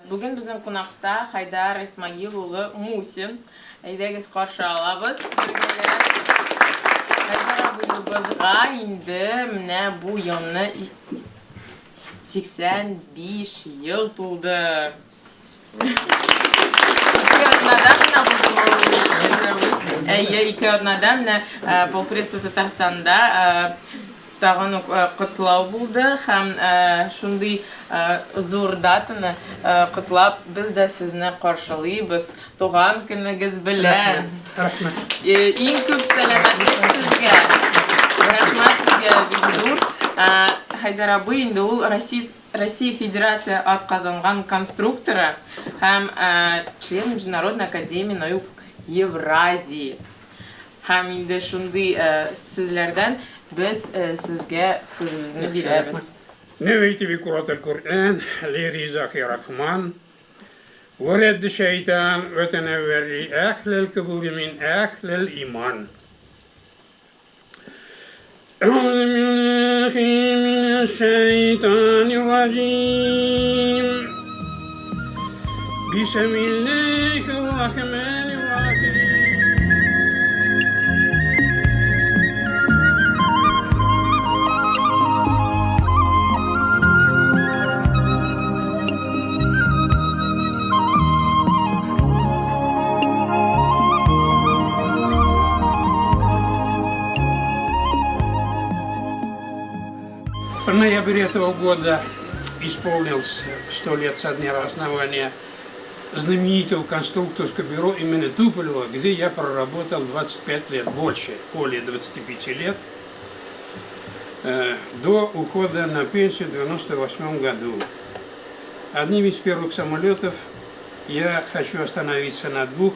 Бүгін біздің қонақта Хайдар Исмаил ұлы Мусин. Әйдәгіз қаршы алабыз. Хайдар абыйыбызға енді міне бұл елні 85 ел толды. Екі орнада міне полпредство Татарстанда тағын құтлау болды, һәм шундай зор датаны құтлап біз де сізні қаршылайбыз туған күніңіз белән. Ең көп сәламәтлек сізге. Рахмат сізге бик зур. Хайдар абый инде ул Россия Федерация атказанган конструкторы һәм член Международной академии наук Евразии. Һәм инде шундай сүзләрдән biz sizge sözümüzü biliriz. Neveyti bi Kur'an-ı Kur'an, li rizaki rahman, ve reddi şeytan, ve tenevverli ehlel kebuli min ehlel iman. Euzu billahi mineşşeytanirracim. Bismillahirrahmanirrahim. В ноябре этого года исполнилось 100 лет со дня основания знаменитого конструкторского бюро имени Туполева, где я проработал 25 лет, больше, более 25 лет, до ухода на пенсию в 1998 году. Одним из первых самолетов я хочу остановиться на двух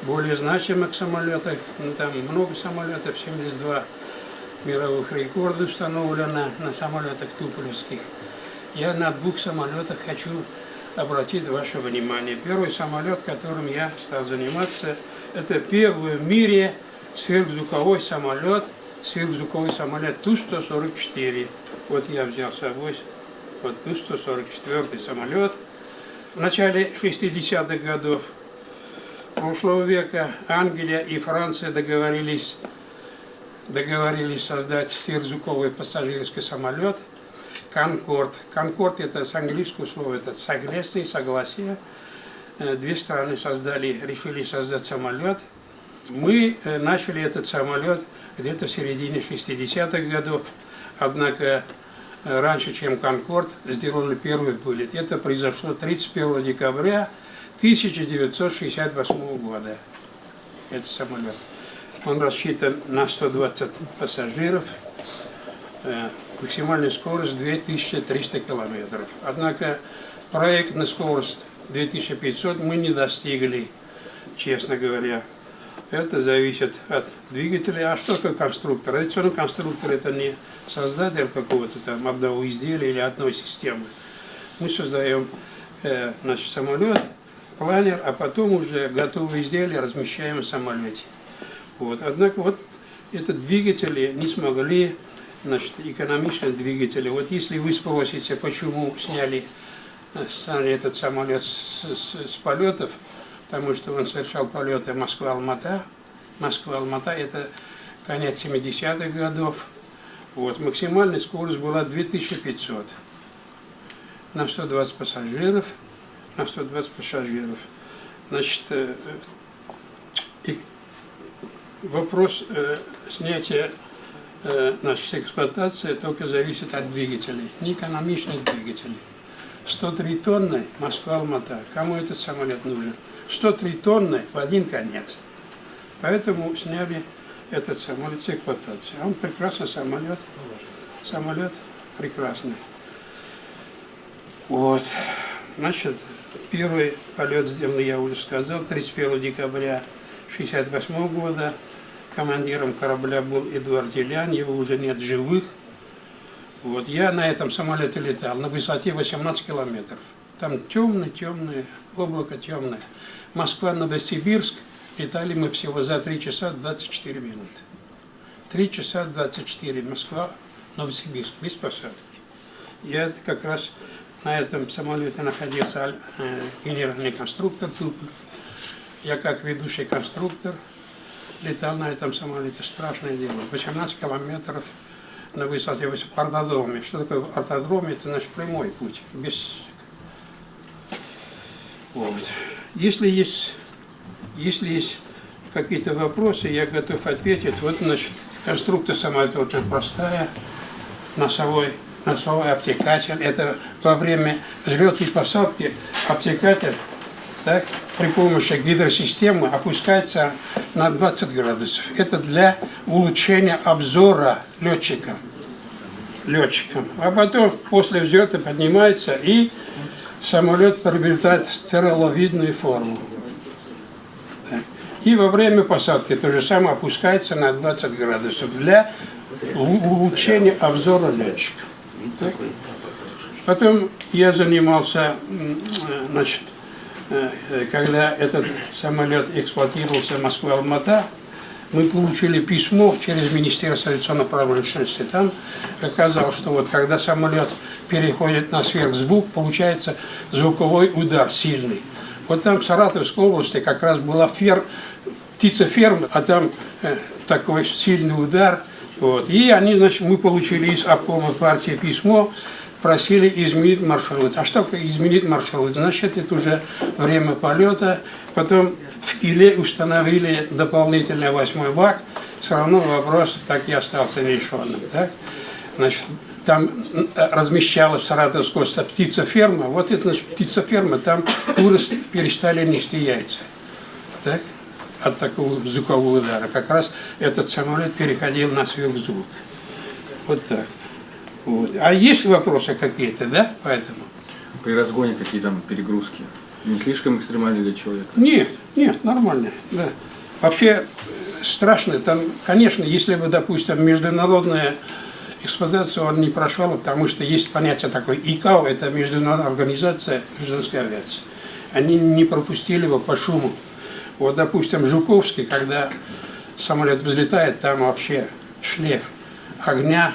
более значимых самолетах. Там много самолетов, 72 мировых рекордов установлено на самолетах туполевских. Я на двух самолетах хочу обратить ваше внимание. Первый самолет, которым я стал заниматься, это первый в мире сверхзвуковой самолет Ту-144. Вот я взял с собой вот Ту-144 самолет. В начале 60-х годов прошлого века Англия и Франция договорились создать сверхзвуковой пассажирский самолет «Конкорд». «Конкорд» это с английского слова, это согласие, согласие. Две страны решили создать самолет. Мы начали этот самолет где-то в середине 60-х годов, однако раньше, чем «Конкорд», сделали первый вылет. Это произошло 31 декабря 1968 года. Этот самолет. Он рассчитан на 120 пассажиров, максимальная скорость 2300 километров. Однако проектная скорость 2500 мы не достигли, честно говоря. Это зависит от двигателя. А что такое конструктор? Авиационный конструктор это не создатель какого-то там одного изделия или одной системы. Мы создаем самолет, планер, а потом уже готовые изделия размещаем в самолете. Вот. Однако вот эти двигатели не смогли, экономичные двигатели. Вот если вы спросите, почему сняли этот самолет с полетов, потому что он совершал полеты Москва-Алмата. Москва-Алмата это конец 70-х годов. Вот. Максимальная скорость была 2500 на 120 пассажиров. Значит, вопрос снятия с эксплуатации только зависит от двигателей, не экономичных двигателей. 103 тонны Москва-Алмата. Кому этот самолет нужен? 103 тонны в один конец. Поэтому сняли этот самолет с эксплуатации. Он прекрасный самолет. Самолет прекрасный. Вот. Значит, первый полет сделан, я уже сказал, 31 декабря 1968 года. Командиром корабля был Эдуард Елян, его уже нет живых. Вот. Я на этом самолете летал на высоте 18 километров. Там темное, облако темное. Москва-Новосибирск летали мы всего за 3 часа 24 минуты. 3 часа 24, Москва-Новосибирск, без посадки. Я как раз На этом самолете находился генеральный конструктор Туполев. Я как ведущий конструктор летал на этом самолете. Страшное дело. 18 километров на высоте в ортодроме. Что такое ортодром? Это наш прямой путь. Без... Вот. Если есть какие-то вопросы, я готов ответить. Вот, значит, конструкция самолета очень простая. Носовой обтекатель. Это во время взлета и посадки обтекатель, так, при помощи гидросистемы опускается на 20 градусов. Это для улучшения обзора летчикам. А потом после взлета поднимается, и самолет приобретает стреловидную форму. Так. И во время посадки то же самое опускается на 20 градусов для улучшения обзора летчика. Так. Потом я занимался, значит, когда этот самолет эксплуатировался Москва-Алмата, мы получили письмо через Министерство авиационной промышленности. Там оказалось, что вот когда самолет переходит на сверхзвук, получается звуковой удар сильный. Вот там в Саратовской области как раз была птицеферма, а там такой сильный удар. Вот. И они, значит, мы получили из обкома партии письмо, просили изменить маршрут. А что изменить маршрут? Значит, это уже время полета. Потом в Киле установили дополнительный 8-й бак. Все равно вопрос так и остался нерешенным. Так? Значит, там размещалась саратовская птицеферма. Вот это, значит, птицеферма, там куры перестали нести яйца. Так? От такого звукового удара. Как раз этот самолет переходил на сверхзвук. Вот так. Вот. А есть вопросы какие-то, да, поэтому? При разгоне какие там перегрузки? Не слишком экстремально для человека? Нет, нормально, да. Вообще страшно, там, конечно, если бы, допустим, международная эксплуатация он не прошел, потому что есть понятие такое ИКАО, это Международная организация гражданской авиации. Они не пропустили его по шуму. Вот, допустим, Жуковский, когда самолет взлетает, там вообще шлейф огня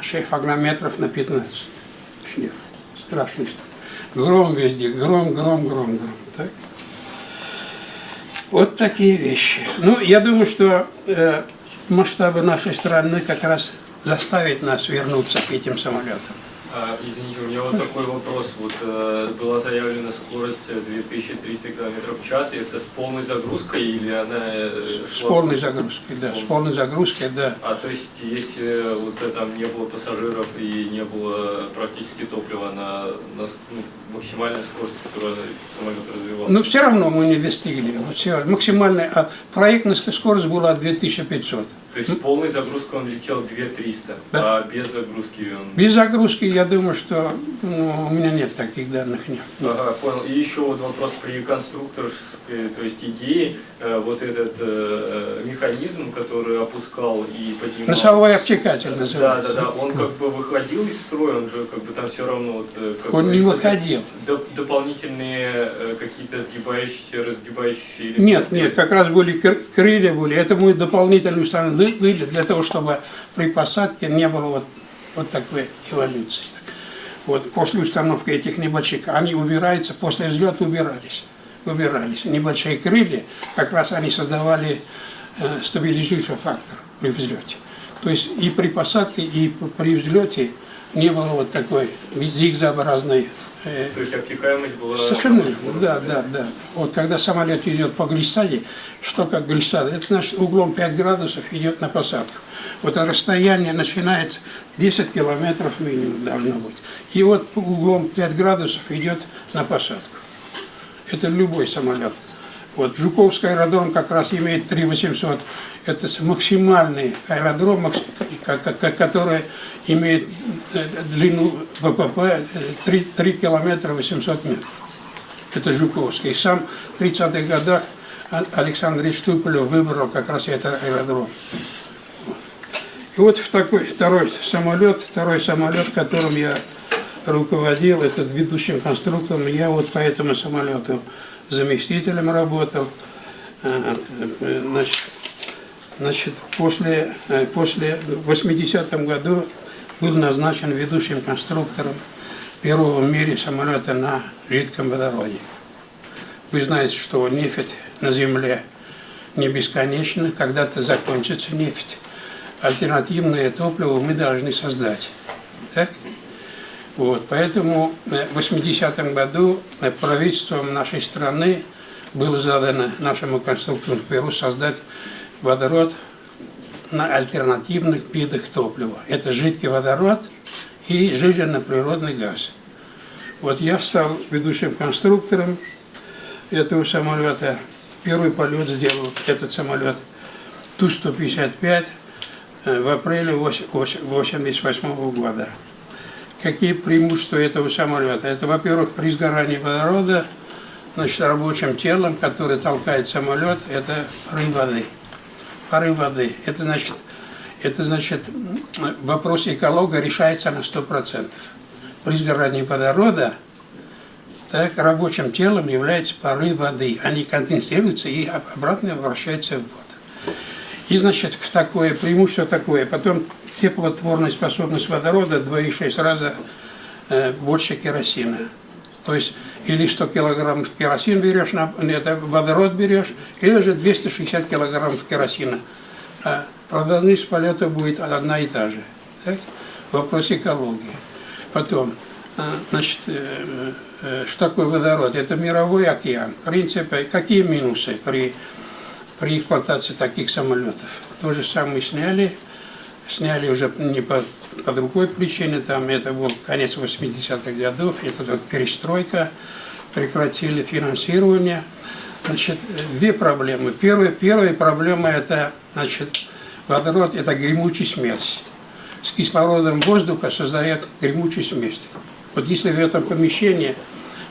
метров на 15. Шлейф. Страшно. Гром везде, гром. Так? Вот такие вещи. Ну, я думаю, что масштабы нашей страны как раз заставят нас вернуться к этим самолетам. Извините, у меня вот такой вопрос. Вот была заявлена скорость 2300 км в час. Это с полной загрузкой или она С полной загрузкой, да. С полной загрузкой, да. То есть, если вот там не было пассажиров и не было практически топлива на максимальной скорости, которую самолет развивал? Но все равно мы не достигли. Вот все, максимальная проектная скорость была 2500. То есть с полной загрузкой он летел 2300, да? А без загрузки он... Без загрузки, я думаю, что у меня нет таких данных. Нет. Ага, понял. И еще вот вопрос при конструкторской, то есть идее, вот этот механизм, который опускал и поднимал... Носовой обтекатель называется. Да, он как бы выходил из строя, он же как бы там все равно... Вот, он не выходил. Дополнительные какие-то сгибающиеся, разгибающиеся элементы? Нет, как раз были крылья были, это мы дополнительно установили для того, чтобы при посадке не было вот такой эволюции. Вот после установки этих небольших, они убираются, после взлета убирались. Небольшие крылья, как раз они создавали стабилизирующий фактор при взлете. То есть и при посадке, и при взлете не было вот такой зигзагообразной. То есть обтекаемость была... Совершенно, да. Вот когда самолет идет по глиссаде, что как глиссада? Это значит углом 5 градусов идет на посадку. Вот расстояние начинается 10 километров минимум должно быть. И вот углом 5 градусов идет на посадку. Это любой самолет. Вот Жуковский аэродром как раз имеет 3800. Это максимальный аэродром, который имеет длину ВПП 3 километра 800 метров. Это Жуковский. Сам в 30-х годах Александр Ильич Туполев выбрал как раз этот аэродром. И вот в такой второй самолет, которым я руководил, этот ведущим конструктором, я вот по этому самолету заместителем работал. Значит, после 80-м году был назначен ведущим конструктором первого в мире самолета на жидком водороде. Вы знаете, что нефть на Земле не бесконечна, когда-то закончится нефть. Альтернативное топливо мы должны создать. Так? Вот, поэтому в 80-м году правительством нашей страны было задано нашему конструктору в Перу создать водород на альтернативных видах топлива. Это жидкий водород и сжиженно-природный газ. Вот я стал ведущим конструктором этого самолета. Первый полет сделал этот самолет Ту-155 в апреле 1988 года. Какие преимущества этого самолета? Это, во-первых, при сгорании водорода, значит, рабочим телом, который толкает самолет, это пары воды. Пары воды. Это значит, вопрос эколога решается на 100%. При сгорании водорода так, рабочим телом являются пары воды. Они конденсируются и обратно возвращаются в воду. И, значит, такое преимущество такое. Потом теплотворная способность водорода 2,6 раза больше керосина. То есть, или 100 килограммов керосин берешь, это водород берешь, или же 260 килограммов керосина. А продолжительность полета будет одна и та же. Так? Вопрос экологии. Потом, значит, что такое водород? Это мировой океан. В принципе, какие минусы при эксплуатации таких самолетов? То же самое сняли уже не по другой причине, там это был конец 80-х годов, это вот перестройка, прекратили финансирование. Значит, две проблемы. Первая проблема это, значит, водород это гремучая смесь. С кислородом воздуха создает гремучую смесь. Вот если в этом помещении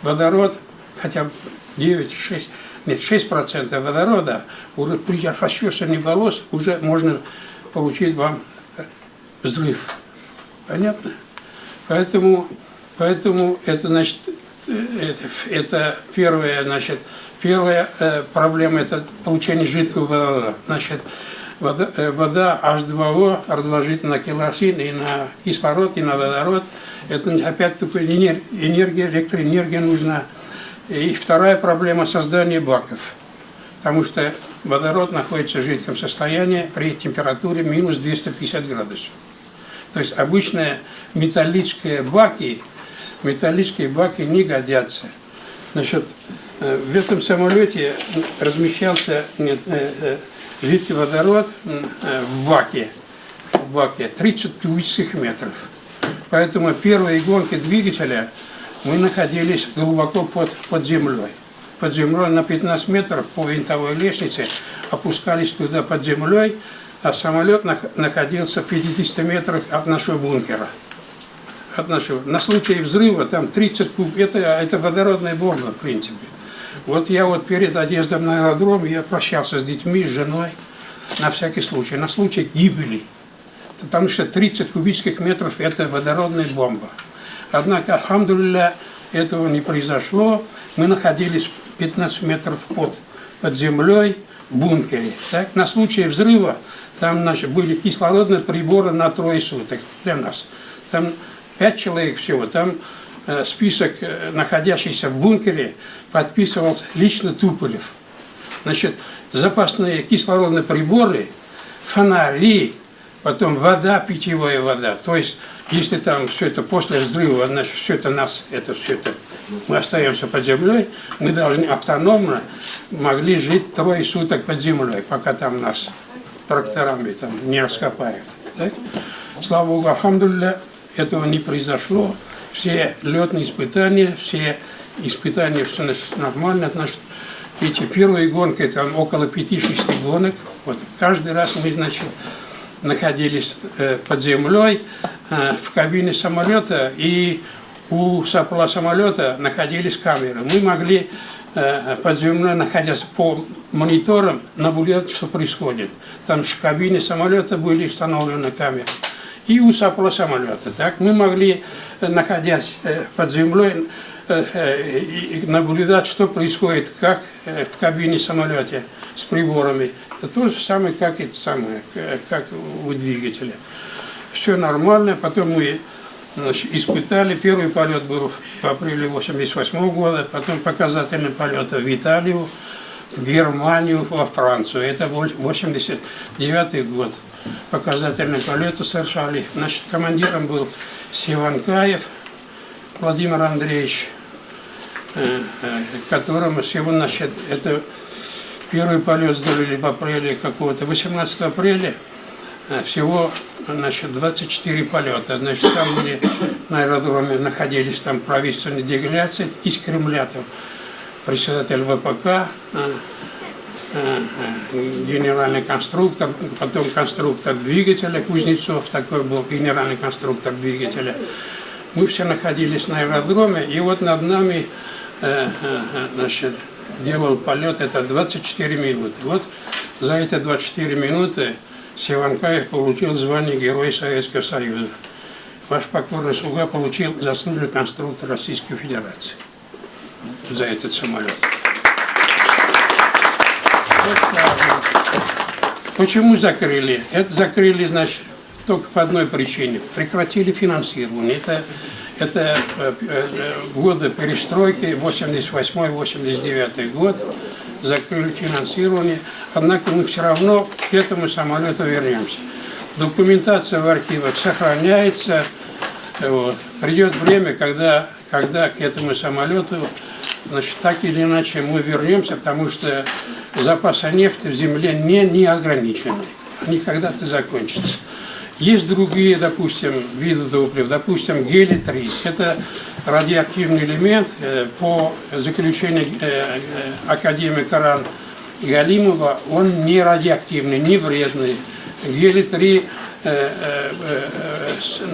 водород, хотя бы 6% водорода, уже при расчесывании волос уже можно получить вам взрыв. Понятно? Поэтому это, значит, это первая проблема, это получение жидкого водорода. Значит, вода H2O разложить на керосин и на кислород, и на водород. Это опять-таки энергия, электроэнергия нужна. И вторая проблема создания баков. Потому что водород находится в жидком состоянии при температуре минус 250 градусов. То есть обычные металлические баки не годятся. Значит, в этом самолете размещался жидкий водород в баке 30 кубических метров. Поэтому первые гонки двигателя мы находились глубоко под землей. Под землей на 15 метров по винтовой лестнице опускались туда под землей, а самолет находился в 50 метрах от нашего бункера. На случай взрыва там 30 куб, это водородная бомба в принципе. Вот я вот перед отъездом на аэродром я прощался с детьми, с женой, на всякий случай, на случай гибели. Потому что 30 кубических метров это водородная бомба. Однако, альхамдулилля, этого не произошло. Мы находились 15 метров под землей в бункере. Так? На случай взрыва там были кислородные приборы на 3 суток для нас. Там 5 человек всего. Там список находящихся в бункере подписывал лично Туполев. Значит, запасные кислородные приборы, фонари, потом вода, питьевая вода. То есть, если там все это после взрыва, значит, мы остаемся под землей, мы должны автономно могли жить 3 суток под землей, пока там нас тракторами там не раскопают. Так? Слава Богу, альхамдулилля, этого не произошло. Все летные испытания, все нормально. Значит, эти первые гонки, там около 5-6 гонок. Вот, каждый раз мы, значит, находились под землей в кабине самолета, и у сопла самолета находились камеры. Мы могли под землей, находясь по мониторам, наблюдать, что происходит. Там в кабине самолета были установлены камеры. И у сопла самолета. Так? Мы могли, находясь под землей, наблюдать, что происходит, как в кабине самолета с приборами. Это то же самое, как у двигателя. Все нормально. Потом мы Значит, испытали. Первый полет был в апреле 1988 года, потом показательный полет в Италию, в Германию, во Францию. Это 1989 год. Показательные полеты совершали. Значит, командиром был Севанкаев Владимир Андреевич, которому сегодня, значит, это первый полет сделали в апреле какого-то, 18 апреля, всего, значит, 24 полета. Значит, там были на аэродроме, находились там правительственные делегации из Кремля, там председатель ВПК, генеральный конструктор, потом конструктор двигателя Кузнецов, такой был генеральный конструктор двигателя. Мы все находились на аэродроме, и вот над нами, значит, делал полет, это 24 минуты. Вот за эти 24 минуты Севанкаев получил звание Героя Советского Союза. Ваш покорный слуга получил заслуженный конструктор Российской Федерации за этот самолет. Почему закрыли? Это закрыли, значит, только по одной причине. Прекратили финансирование. Это годы перестройки, 88-89 год, закрыли финансирование. Однако мы все равно к этому самолету вернемся. Документация в архивах сохраняется. Вот. Придет время, когда к этому самолету, значит, так или иначе мы вернемся, потому что запасы нефти в земле не ограничены. Они когда-то закончатся. Есть другие, допустим, виды топлива, допустим, гелий-3. Это радиоактивный элемент. По заключению академика РАН Галимова, он не радиоактивный, не вредный. Гелий-3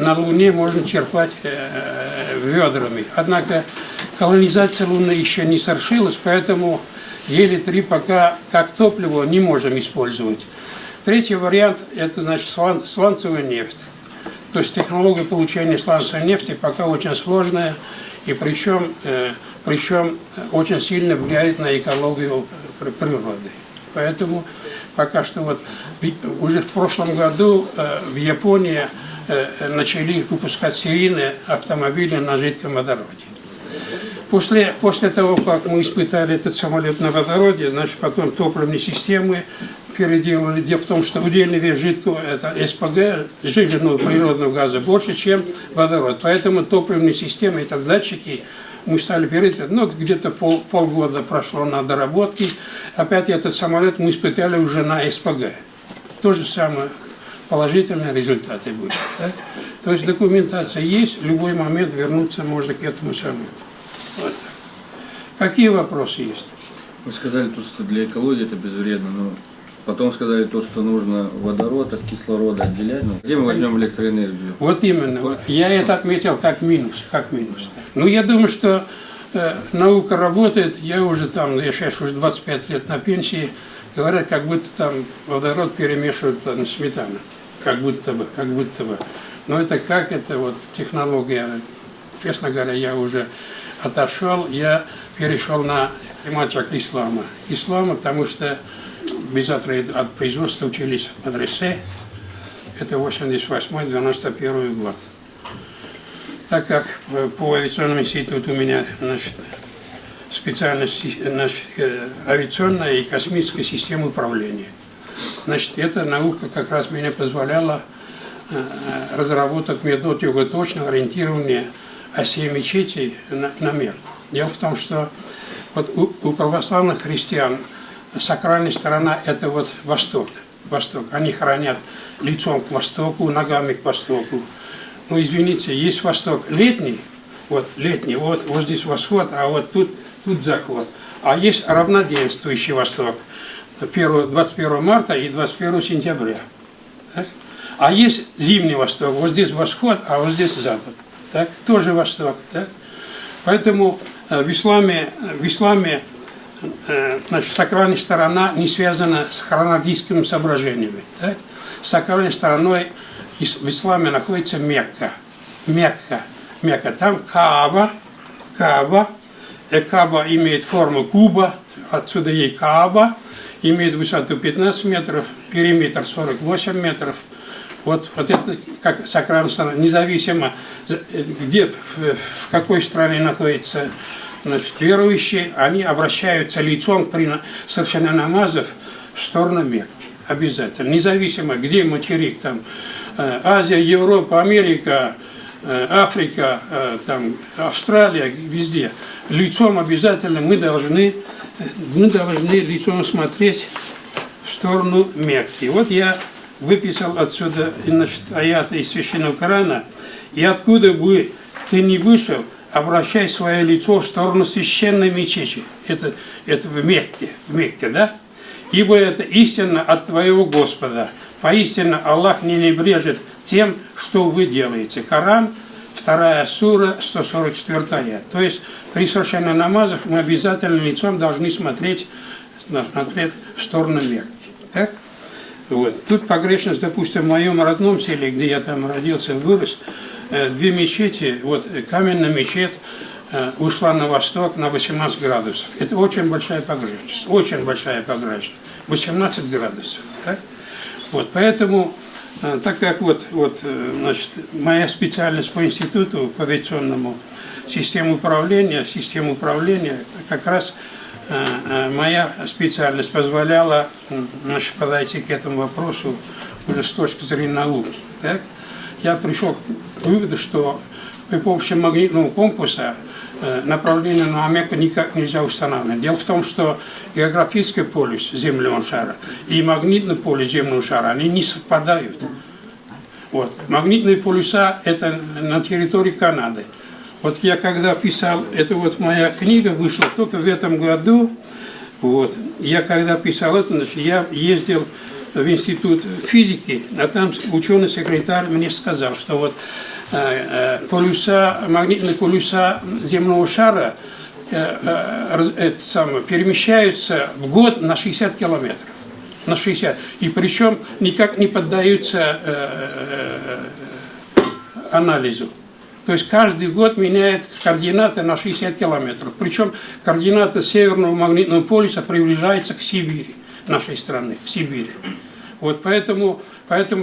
на Луне можно черпать ведрами. Однако колонизация Луны еще не совершилась, поэтому гелий-3 пока как топливо не можем использовать. Третий вариант – это, значит, сланцевая нефть. То есть технология получения сланцевой нефти пока очень сложная, и причем очень сильно влияет на экологию природы. Поэтому пока что вот уже в прошлом году в Японии начали выпускать серийные автомобили на жидком водороде. После того, как мы испытали этот самолет на водороде, значит, потом топливные системы переделали. Дело в том, что удельный вес жидкого, это СПГ, сжиженного природного газа, больше, чем водород. Поэтому топливные системы, это датчики, мы стали переделать. Ну, где-то полгода прошло на доработки. Опять этот самолет мы испытали уже на СПГ. То же самое, положительные результаты были. Да? То есть документация есть, в любой момент вернуться можно к этому самолету. Вот. Какие вопросы есть? Вы сказали, что для экологии это безвредно, но потом сказали то, что нужно водород от кислорода отделять. Ну, где мы возьмем электроэнергию? Вот именно. Я это отметил как минус. Ну, я думаю, что наука работает. Я сейчас уже 25 лет на пенсии. Говорят, как будто там водород перемешивают на сметану. Как будто бы. Но это как? Это вот технология. Честно говоря, я уже отошел. Я перешел на тематику ислама. Потому что без от производства учились в мадресе. Это 88-91 год. Так как по авиационному институту у меня, значит, специальность, значит, авиационная и космическая система управления. Значит, эта наука как раз мне позволяла разработать методику точного ориентирования осей мечетей на Мекку. Дело в том, что вот у православных христиан сакральная сторона – это вот восток. Они хранят лицом к востоку, ногами к востоку. Ну, извините, есть восток летний, вот здесь восход, а вот тут заход. А есть равноденствующий восток, 21 марта и 21 сентября. Так? А есть зимний восток, вот здесь восход, а вот здесь запад. Так? Тоже восток. Так? Поэтому в исламе значит, сакральная сторона не связана с хронологическими соображениями. Так? Сакральной стороной в исламе находится Мекка. Там Кааба. Кааба имеет форму куба, отсюда ей Кааба, имеет высоту 15 метров, периметр 48 метров. Вот это, как сакральная страна, независимо, где, в какой стране находится, значит, верующие, они обращаются лицом при совершении намазов в сторону Мекки. Обязательно. Независимо, где материк, там, Азия, Европа, Америка, Африка, там, Австралия, везде. Лицом обязательно мы должны лицом смотреть в сторону Мекки. Вот я выписал отсюда, значит, аяты из Священного Корана. И откуда бы ты ни вышел, обращай свое лицо в сторону священной мечети. Это в Мекке, да? Ибо это истина от твоего Господа. Поистине Аллах не брежет тем, что вы делаете. Коран, 2 сура, 144 аят. То есть при совершении намазах мы обязательно лицом должны смотреть в сторону Мекки. Так? Вот. Тут погрешность, допустим, в моем родном селе, где я там родился, вырос, две мечети, вот каменная мечеть ушла на восток на 18 градусов. Это очень большая погрешность, 18 градусов. Так? Вот, поэтому, так как значит, моя специальность по институту, по авиационному систему управления, как раз моя специальность позволяла, значит, подойти к этому вопросу уже с точки зрения науки. Так? Я пришел к выводу, что при помощи магнитного компаса направление на Мекку никак нельзя устанавливать. Дело в том, что географический полюс земного шара и магнитный полюс земного шара, они не совпадают. Вот. Магнитные полюса – это на территории Канады. Вот я когда писал, это вот моя книга вышла только в этом году, вот, я когда писал это, значит, я ездил в институт физики, а там ученый-секретарь мне сказал, что вот магнитные полюса земного шара перемещаются в год на 60 километров. На 60. И причем никак не поддаются анализу. То есть каждый год меняет координаты на 60 километров. Причем координаты северного магнитного полюса приближаются к Сибири, нашей страны, к Сибири. Вот поэтому,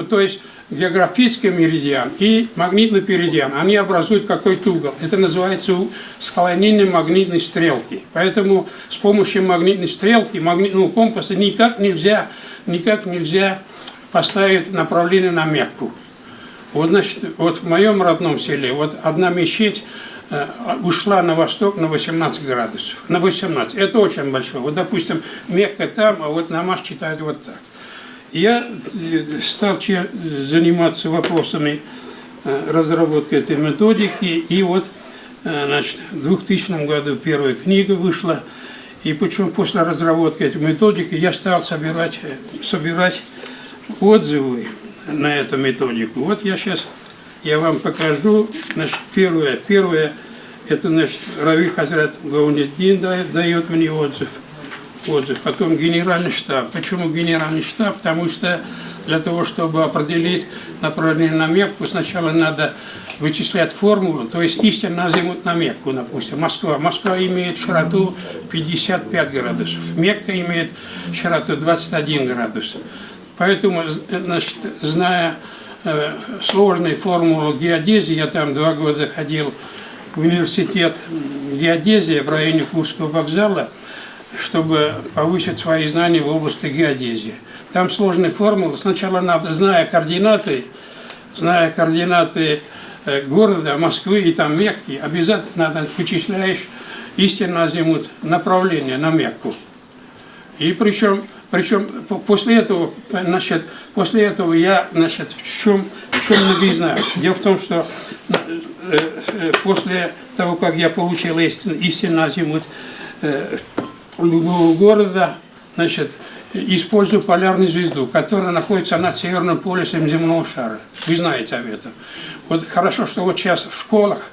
то есть географический меридиан и магнитный перидиан, они образуют какой-то угол. Это называется склонение магнитной стрелки. Поэтому с помощью магнитной стрелки, магнитного компаса никак нельзя поставить направление на Мекку. Вот, значит, вот в моем родном селе вот одна мечеть ушла на восток на 18 градусов. На 18. Это очень большое. Вот, допустим, Мекка там, а вот намаз читают вот так. Я стал заниматься вопросами разработки этой методики, и вот, значит, в 2000 году первая книга вышла, и причем после разработки этой методики я стал собирать отзывы на эту методику. Вот я вам покажу, значит, первое, это, значит, Равиль Хазрат Гауниддин дает мне отзыв. Потом генеральный штаб. Почему генеральный штаб? Потому что для того, чтобы определить направление на Мекку, сначала надо вычислять формулу, то есть истинно азимут на Мекку, допустим, Москва. Москва имеет широту 55 градусов, Мекка имеет широту 21 градус. Поэтому, значит, зная сложные формулы геодезии, я там 2 года ходил в университет геодезии в районе Курского вокзала, чтобы повысить свои знания в области геодезии. Там сложные формулы. Сначала надо, зная координаты города, Москвы и там Мекки, обязательно вычисляешь истинно азимут направление на Мекку. И причем после этого я, значит, в чем новизна? Дело в том, что после того, как я получил истинно азимут любого города, значит, использую полярную звезду, которая находится над северным полюсом земного шара. Вы знаете об этом. Вот хорошо, что вот сейчас в школах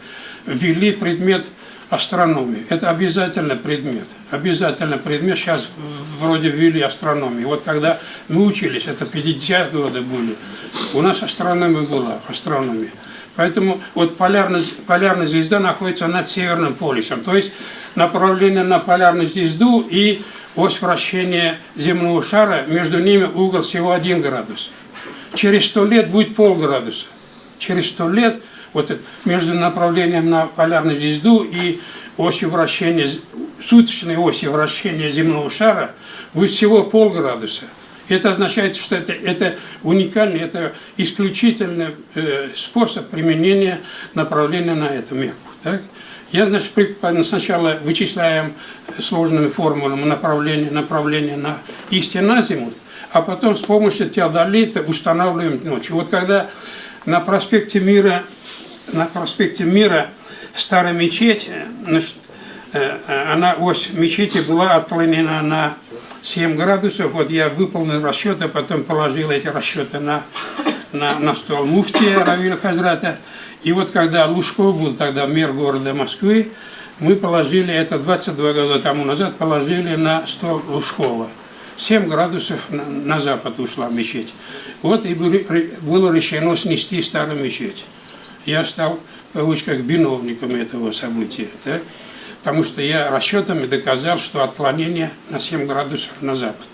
ввели предмет астрономии. Это обязательный предмет. Обязательный предмет. Сейчас вроде ввели астрономию. Вот когда мы учились, это 50-е годы были, у нас астрономия была, астрономия. Поэтому вот полярная звезда находится над северным полюсом. То есть направление на полярную звезду и ось вращения земного шара, между ними угол всего 1 градус. Через 100 лет будет полградуса. Через 100 лет вот это, между направлением на полярную звезду и осью вращения, суточной осью вращения земного шара будет всего полградуса. Это означает, что это уникальный, это исключительный способ применения направления на эту Мекку. Так? Я, значит, сначала вычисляем сложными формулами направление на истинный азимут, а потом с помощью теодолита устанавливаем ночью. Вот когда на проспекте Мира старая мечеть, значит, ось мечети была отклонена на 7 градусов. Вот я выполнил расчеты, потом положил эти расчеты на стол муфтия Равиля Хазрата. И вот когда Лужков был тогда мэр города Москвы, мы положили, это 22 года тому назад, положили на стол Лужкова. 7 градусов на запад ушла мечеть. Вот и было решено снести старую мечеть. Я стал, в кавычках, виновником этого события. Так? Потому что я расчетами доказал, что отклонение на 7 градусов на запад.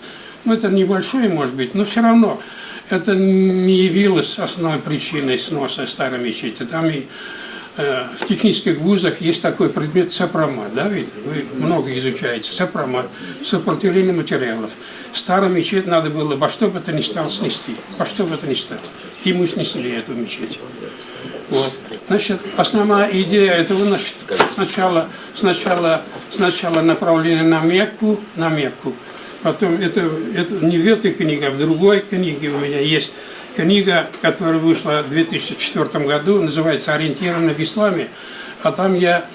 Ну, это небольшое, может быть, но все равно это не явилось основной причиной сноса старой мечети. Там и в технических вузах есть такой предмет сопромат, да, ведь вы много изучаете, сопромат, сопротивление материалов. Старую мечеть надо было во что бы то ни стало снести, во что бы то ни стало. И мы снесли эту мечеть. Вот. Значит, основная идея этого, значит, сначала направление на Мекку, потом это не в этой книге, а в другой книге у меня есть книга, которая вышла в 2004 году, называется «Ориентирована в исламе», а там я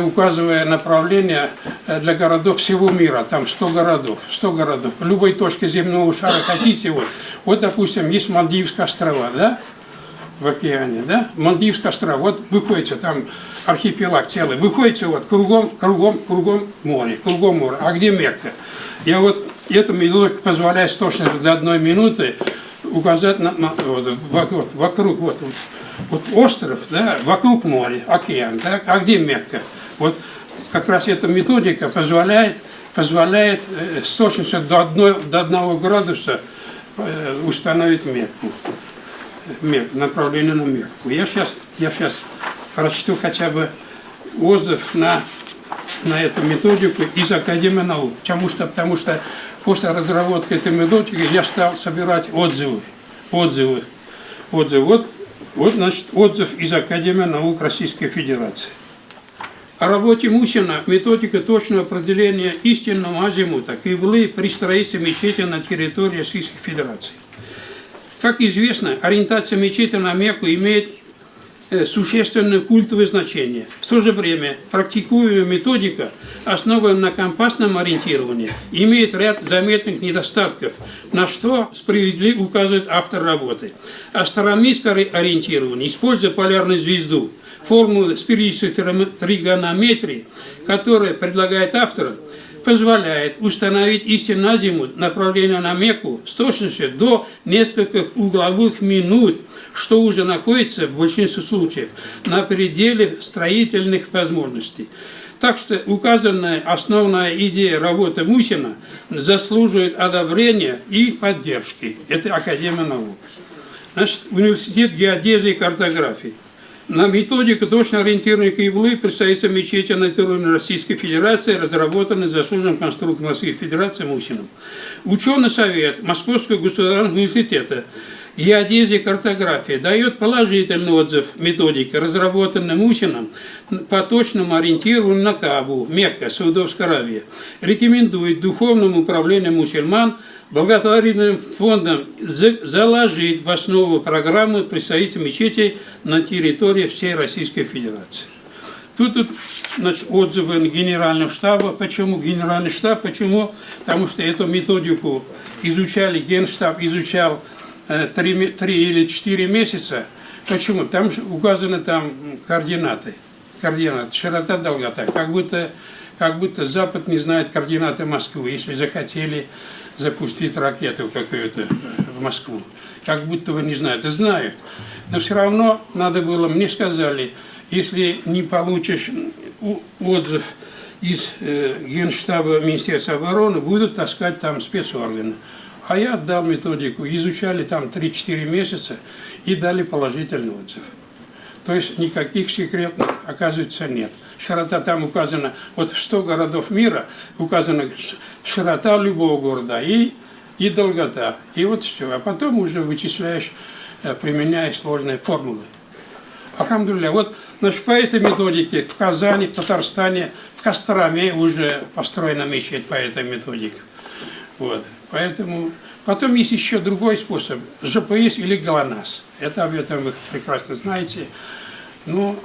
указываю направление для городов всего мира, там 100 городов, в любой точке земного шара хотите, вот допустим, есть Мальдивские острова, да, в океане, да, Мальдивские острова, вот выходите, там архипелаг целый, выходите, вот кругом море, а где Мекка? Я вот эту методику позволяет с точностью до 1 минуты указать вокруг, вот остров, да, вокруг моря, океан, так, а где Мекка? Вот как раз эта методика позволяет с точностью до 1 градуса установить Мекку, направление на Мекку. Я сейчас прочту хотя бы отзыв на эту методику из Академии наук, потому что после разработки этой методики я стал собирать отзывы. Вот, значит, отзыв из Академии наук Российской Федерации. О работе Мусина методика точного определения истинного азимута киблы при строительстве мечети на территории Российской Федерации. Как известно, ориентация мечети на Мекку имеет существенное культовое значение. В то же время практикуемая методика, основанная на компасном ориентировании, имеет ряд заметных недостатков, на что справедливо указывает автор работы. Астрономическое ориентирование, используя полярную звезду, формулы спирической тригонометрии, которая предлагает автор, позволяет установить истинный азимут направления на Мекку с точностью до нескольких угловых минут, что уже находится в большинстве случаев на пределе строительных возможностей. Так что указанная основная идея работы Мусина заслуживает одобрения и поддержки. Это Академия наук. Значит, Университет геодезии и картографии. На методику точно ориентированной киблы представительства мечети на территории Российской Федерации, разработанной заслуженным конструктором Российской Федерации Мусиным. Ученый совет Московского государственного университета геодезии и картографии дает положительный отзыв методики, разработанной Мусиным по точному ориентированию на Каабу, Мекка, Саудовская Аравия. Рекомендует духовному управлению мусульман благотворительным фондом заложить в основу программы представителей мечетей на территории всей Российской Федерации. Тут значит, отзывы Генерального штаба. Почему Генеральный штаб? Почему? Потому что эту методику изучали, Генштаб изучал 3 или 4 месяца. Почему? Там указаны там координаты, широта, долгота. Как будто Запад не знает координаты Москвы, если захотели запустить ракету какую-то в Москву. Как будто бы не знают. И знают. Но все равно надо было, мне сказали, если не получишь отзыв из Генштаба Министерства обороны, будут таскать там спецорганы. А я отдал методику, изучали там 3-4 месяца и дали положительный отзыв. То есть никаких секретных, оказывается, нет. Широта там указана, вот в 100 городов мира указана широта любого города и долгота. И вот все. А потом уже вычисляешь, применяя сложные формулы. Алхамдулилля, вот значит, по этой методике в Казани, в Татарстане, в Костроме уже построена мечеть по этой методике. Вот. Поэтому потом есть еще другой способ, ЖПС или ГЛОНАСС. Это об этом вы прекрасно знаете. Ну,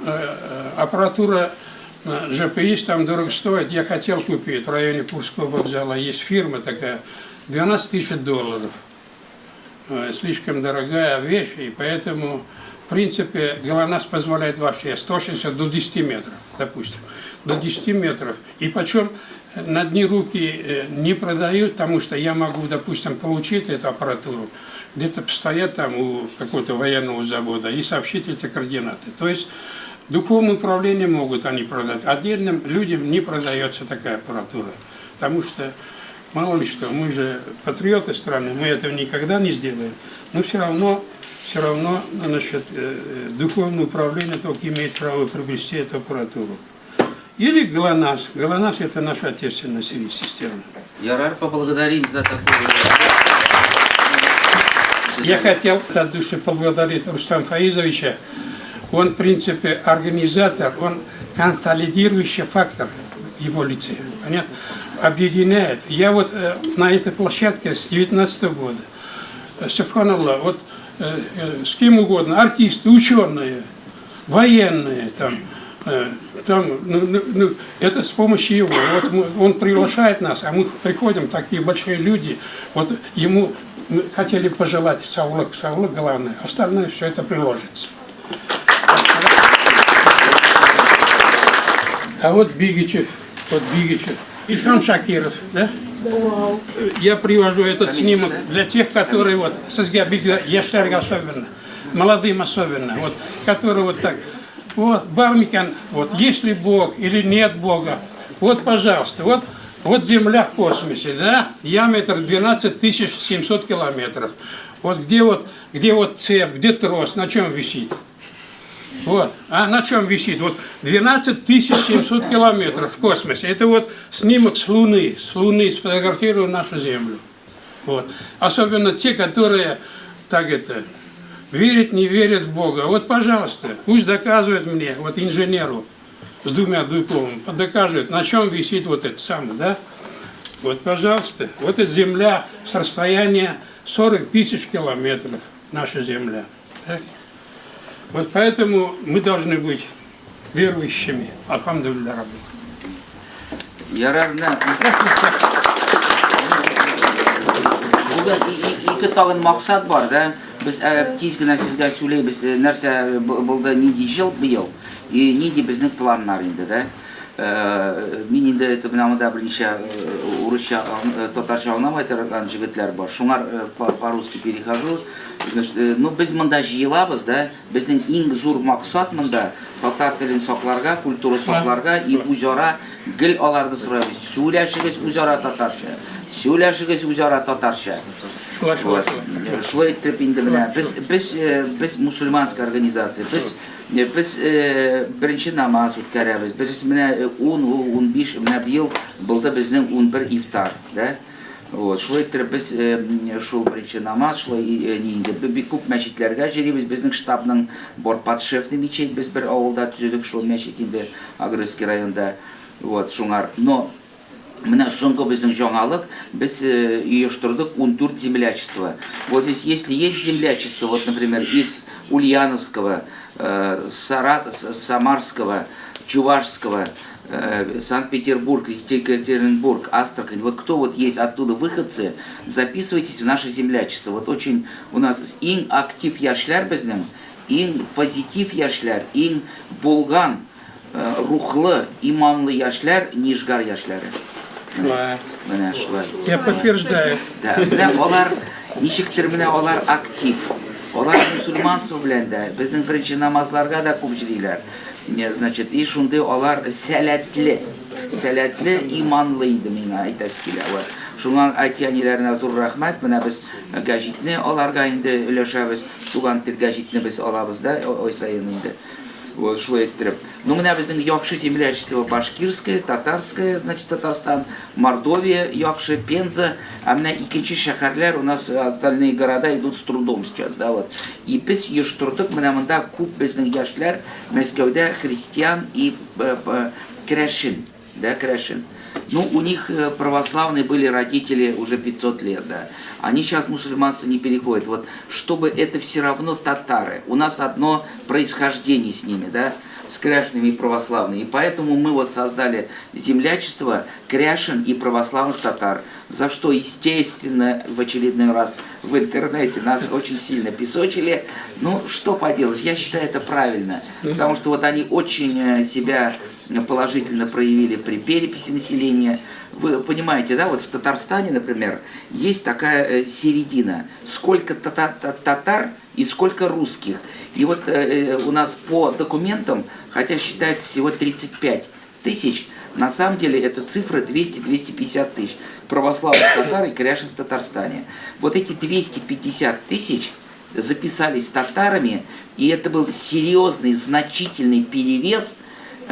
аппаратура ЖПС там дорого стоит. Я хотел купить в районе Курского вокзала. Есть фирма такая, $12 000. Слишком дорогая вещь, и поэтому, в принципе, ГЛОНАСС позволяет вообще 160 до 10 метров, допустим, до 10 метров. И почем на дни руки не продают, потому что я могу, допустим, получить эту аппаратуру, где-то стоят там у какого-то военного завода и сообщить эти координаты. То есть духовное управление могут они продать. Отдельным людям не продается такая аппаратура, потому что мало ли что, мы же патриоты страны, мы этого никогда не сделаем. Но все равно значит, духовное управление только имеет право приобрести эту аппаратуру. Или ГЛОНАСС. ГЛОНАСС – это наша отечественная система. Ярар, поблагодарим за такую... Я хотел от души поблагодарить Рустама Фаизовича. Он, в принципе, организатор, он консолидирующий фактор в его лице. Понятно? Объединяет. Я вот на этой площадке с 19 года, субханаллах, вот с кем угодно, артисты, ученые, военные, это с помощью его. Вот он приглашает нас, а мы приходим, такие большие люди, вот ему мы хотели пожелать саулык, главное, остальное все это приложится. А вот Бигичев, Ильхам Шакиров, да? Я привожу этот снимок для тех, которые вот, яшьлярга особенно, молодым особенно, вот, которые вот так, вот, Бармикан, вот, есть ли Бог или нет Бога, вот, пожалуйста, вот Земля в космосе, да, диаметр 12 700 километров, вот где цепь, где трос, на чем висит? Вот, а на чем висит? Вот 12 700 километров в космосе. Это вот снимок с Луны сфотографировал нашу Землю. Вот. Особенно те, которые верят, не верят в Бога. Вот, пожалуйста, пусть доказывает мне, вот инженеру с 2 дипломами, докажет, на чем висит вот это самое, да? Вот, пожалуйста, вот эта Земля с расстояния 40 000 километров, наша Земля. Так? Вот поэтому мы должны быть верующими. Алхамдулилля Рабби. Ярарна. Бүгін екі тағын мақсат бар, да? Біз тез генә сезгә сөйләйбез, нәрсә булды, нинди жыл быел, и нинди безнең планнар инде, да? Мин инде менә берничә урысча, татарча аңламай торган җегетләр бар. Шуңар по-русски перехожу. Значит, ну без монда җыелабыз, да? Безнең иң зур максат монда татар телен сакларга, культура сакларга и үзара гел аларны сорабыз. Сөйләшегез үзара татарча. Сөйләшегез үзара татарча. Шулай итеп инде менә без мусульманская организация. Biz birinci namaz ütkərəbiz. Biz mənə 10-15 mənə bir yıl buldu bizdən 11 iftar, da? Вот, şulay ettirib biz şul birinci namaz, şulay indi bir күп мәчетләргә җөрибез. Безнең штабның бар подшефный мечеть без бер авылда төзедек шул мәчет инде Агрырский районда. Вот, шуңар. Но менә соңгы безнең жаңалык, biz оештырдык 14 землячества. Вот здесь, если есть землячество, вот, например, из Ульяновского, Самарского, Чувашского, Санкт-Петербург, Екатеринбург, Астрахань, вот кто вот есть оттуда выходцы, записывайтесь в наше землячество. Вот очень у нас иң актив яшьләр безнең, иң позитив яшьләр, иң булган рухлы, иманлы яшьләр, Нижгар яшьләре. Менә шулай. Я подтверждаю. Да, алар ничектер менә алар актив. Алар мусульманство белән дә, безнең беренче намазларга да күп җырлыйлар. Значит, и шундай алар сәләтле сәләтле, иманлы иде миңа әйтәсе килә. Вот. Шуңа әтиәниләренә зур рәхмәт. Менә без гәҗитне аларга инде өләшәбез. Туган тел гәҗитне без алабыз да ай сайын инде. Вот, шулай иттереп. Ну, менә безнең яхшы землячество башкирское, татарское, значит, Татарстан, Мордовия, яхшы, Пенза, а менә икенче шәһәрләр, у нас остальные города идут с трудом сейчас, да, вот. И без ештырдык, менә монда күп безнең яшьләр Мәскәүдә христиан и крәшин, да, крәшин. Ну, у них православные были родители уже 500 лет, да. Они сейчас мусульманство не переходят. Вот, чтобы это все равно татары. У нас одно происхождение с ними, да, с кряшинами и православными. И поэтому мы вот создали землячество кряшин и православных татар. За что, естественно, в очередной раз в интернете нас очень сильно песочили. Ну, что поделать, я считаю это правильно. Потому что вот они очень себя положительно проявили при переписи населения. Вы понимаете, да, вот в Татарстане, например, есть такая середина. Сколько татар и сколько русских. И вот у нас по документам, хотя считается всего 35 тысяч, на самом деле это цифра 200-250 тысяч православных татар и кряшин в Татарстане. Вот эти 250 тысяч записались татарами, и это был серьезный, значительный перевес,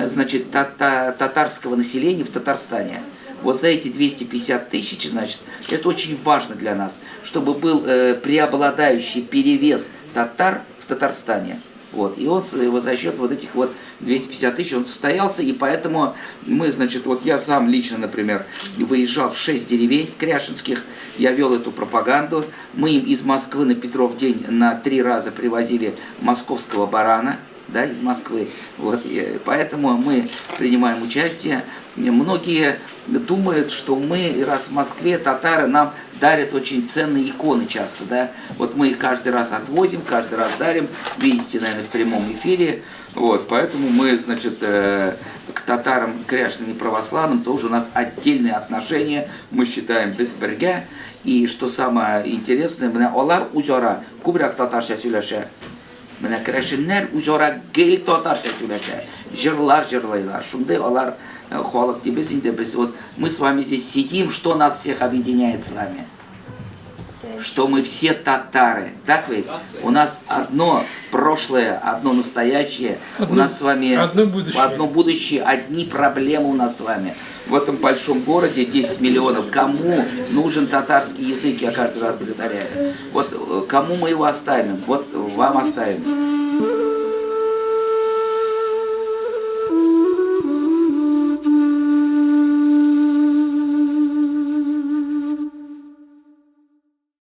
значит, татарского населения в Татарстане. Вот за эти 250 тысяч, значит, это очень важно для нас, чтобы был преобладающий перевес татар в Татарстане. Вот. И он за счет вот этих вот 250 тысяч он состоялся, и поэтому мы, значит, вот я сам лично, например, выезжал в 6 деревень в кряшинских, я вел эту пропаганду. Мы им из Москвы на Петров день на 3 раза привозили московского барана, да, из Москвы. Вот, и поэтому мы принимаем участие. Многие думают, что мы, раз в Москве, татары нам дарят очень ценные иконы часто, да. Вот мы их каждый раз отвозим, каждый раз дарим, видите, наверное, в прямом эфире. Вот, поэтому мы, значит, к татарам, кряшным и православным тоже у нас отдельные отношения, мы считаем безберге. И что самое интересное, менә алар үзара күбрәк татарча сөйләшә. Менә крәшеннәр үзара гел татарча сөйләшә. Җырлар җырлайлар. Шундый алар халык дибез инде без. Вот мы с вами здесь сидим, что нас всех объединяет с вами? Что мы все татары. Так ведь? У нас одно прошлое, одно настоящее. У нас с вами одно будущее, одни проблемы у нас с вами. В этом большом городе 10 миллионов. Кому нужен татарский язык, я каждый раз повторяю. Вот кому мы его оставим? Вот вам оставим.